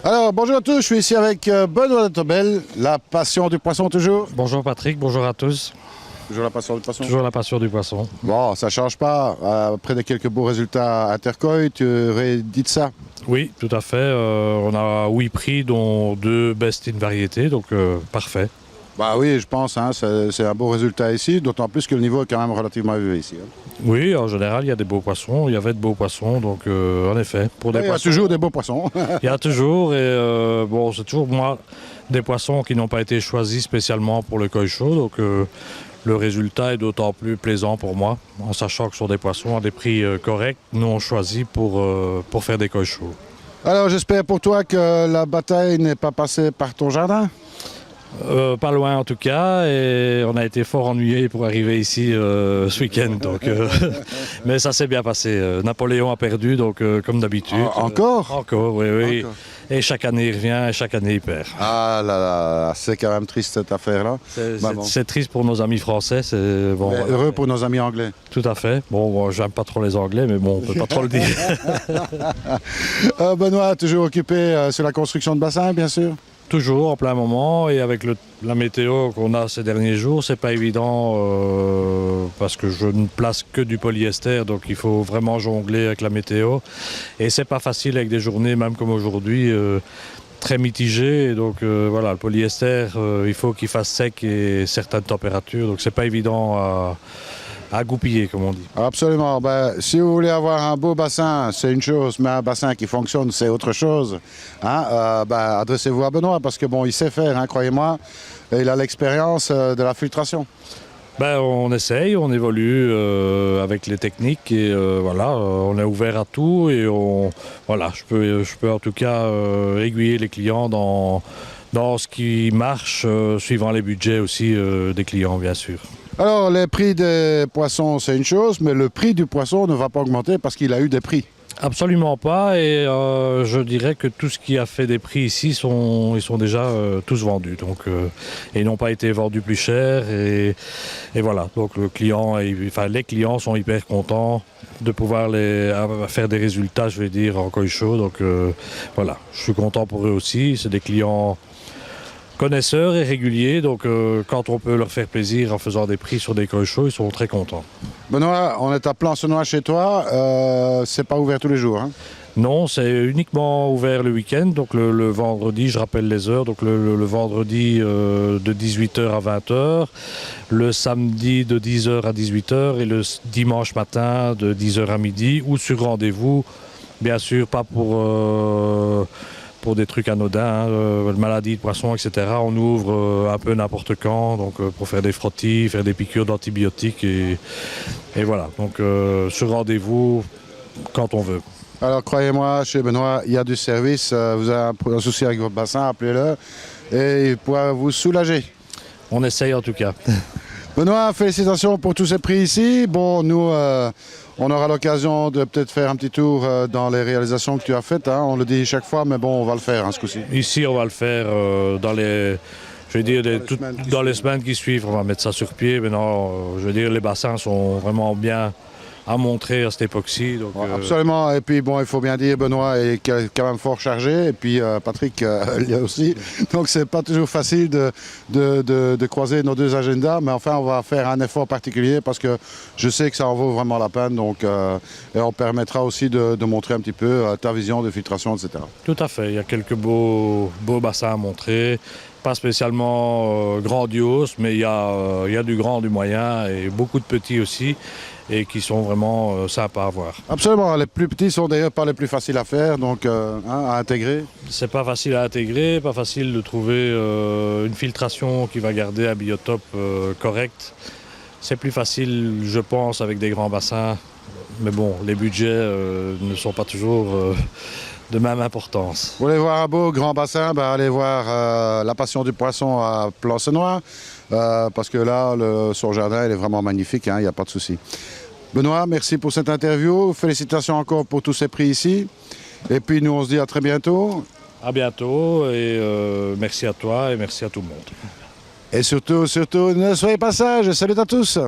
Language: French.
Alors, bonjour à tous, je suis ici avec Benoît de Tobel, la passion du poisson toujours. Bonjour Patrick, bonjour à tous. Toujours la passion du poisson. Toujours la passion du poisson. Bon, ça change pas. Après de quelques beaux résultats à Intercoy, tu réédites ça. Oui, tout à fait. On a 8 prix, dont 2 best in variété, donc parfait. Bah oui, je pense, hein, c'est un beau résultat ici, d'autant plus que le niveau est quand même relativement élevé ici. Hein. Oui, en général, il y a des beaux poissons, il y avait de beaux poissons, donc en effet, pour des Il y a poissons, toujours des beaux poissons. il y a toujours, et bon, c'est toujours moi des poissons qui n'ont pas été choisis spécialement pour le koi chaud, donc le résultat est d'autant plus plaisant pour moi, en sachant que ce sont des poissons à des prix corrects, non choisis pour faire des koi chauds. Alors, j'espère pour toi que la bataille n'est pas passée par ton jardin. Pas loin en tout cas, et on a été fort ennuyés pour arriver ici ce week-end. Mais ça s'est bien passé. Napoléon a perdu, donc comme d'habitude. Encore Encore, oui, oui. Encore. Et chaque année il revient, et chaque année il perd. Ah là là, c'est quand même triste cette affaire-là. C'est triste pour nos amis français. Bon, Mais heureux pour nos amis anglais. Tout à fait. Bon, j'aime pas trop les Anglais, mais bon, on peut pas trop le dire. Benoît, toujours occupé sur la construction de bassins, bien sûr. Toujours en plein moment, et avec la météo qu'on a ces derniers jours, c'est pas évident parce que je ne place que du polyester, donc il faut vraiment jongler avec la météo. Et c'est pas facile avec des journées, même comme aujourd'hui, très mitigées. Et donc voilà, le polyester, il faut qu'il fasse sec et certaines températures, donc c'est pas évident à goupiller, comme on dit. Absolument. Ben, si vous voulez avoir un beau bassin, c'est une chose, mais un bassin qui fonctionne, c'est autre chose. Hein? Adressez-vous à Benoît, parce que bon, il sait faire, hein, croyez-moi. Et il a l'expérience de la filtration. Ben, on essaye, on évolue avec les techniques, et voilà, on est ouvert à tout, et voilà, je peux en tout cas aiguiller les clients dans ce qui marche, suivant les budgets aussi des clients, bien sûr. Alors, les prix des poissons, c'est une chose, mais le prix du poisson ne va pas augmenter parce qu'il a eu des prix. Absolument pas, et je dirais que tout ce qui a fait des prix ici, ils sont déjà tous vendus, donc, et ils n'ont pas été vendus plus cher, et voilà, donc les clients sont hyper contents de pouvoir faire des résultats, je vais dire, en koi chaud, donc voilà, je suis content pour eux aussi, c'est des clients connaisseurs et réguliers, donc quand on peut leur faire plaisir en faisant des prix sur des koi chauds, ils sont très contents. Benoît, on est à Plancenoit chez toi, c'est pas ouvert tous les jours. Hein? Non, c'est uniquement ouvert le week-end, donc le vendredi, je rappelle les heures, donc le vendredi de 18h à 20h, le samedi de 10h à 18h et le dimanche matin de 10h à midi, ou sur rendez-vous, bien sûr, pas pour des trucs anodins, maladie de poisson, etc. On ouvre un peu n'importe quand, donc pour faire des frottis, faire des piqûres d'antibiotiques, et voilà, donc sur rendez-vous quand on veut. Alors, croyez-moi, chez Benoît, il y a du service. Vous avez un souci avec votre bassin, appelez-le et il pourra vous soulager. On essaye en tout cas. Benoît, félicitations pour tous ces prix ici. Bon, nous, on aura l'occasion de peut-être faire un petit tour dans les réalisations que tu as faites. Hein. On le dit chaque fois, mais bon, on va le faire hein, ce coup-ci. Ici, on va le faire dans les... Je veux dire, dans les semaines qui suivent, on va mettre ça sur pied. Mais non, je veux dire, les bassins sont vraiment bien à montrer à cette époque-ci. Absolument. Et puis, bon, il faut bien dire, Benoît est quand même fort chargé. Et puis, Patrick l'est aussi. Donc, c'est pas toujours facile de croiser nos deux agendas. Mais enfin, on va faire un effort particulier parce que je sais que ça en vaut vraiment la peine. Donc, et on permettra aussi de montrer un petit peu ta vision de filtration, etc. Tout à fait. Il y a quelques beaux bassins à montrer. Pas spécialement grandiose, mais il y a du grand, du moyen et beaucoup de petits aussi, et qui sont vraiment sympas à voir. Absolument, les plus petits sont d'ailleurs pas les plus faciles à faire, donc à intégrer. C'est pas facile à intégrer, pas facile de trouver une filtration qui va garder un biotope correct. C'est plus facile, je pense, avec des grands bassins, mais bon, les budgets ne sont pas toujours de même importance. Vous voulez voir un beau grand bassin, allez voir la passion du poisson à Plancenoit, parce que là, son jardin il est vraiment magnifique, il n'y a pas de souci. Benoît, merci pour cette interview, félicitations encore pour tous ces prix ici, et puis nous on se dit à très bientôt. À bientôt, et merci à toi et merci à tout le monde. Et surtout, ne soyez pas sages, salut à tous.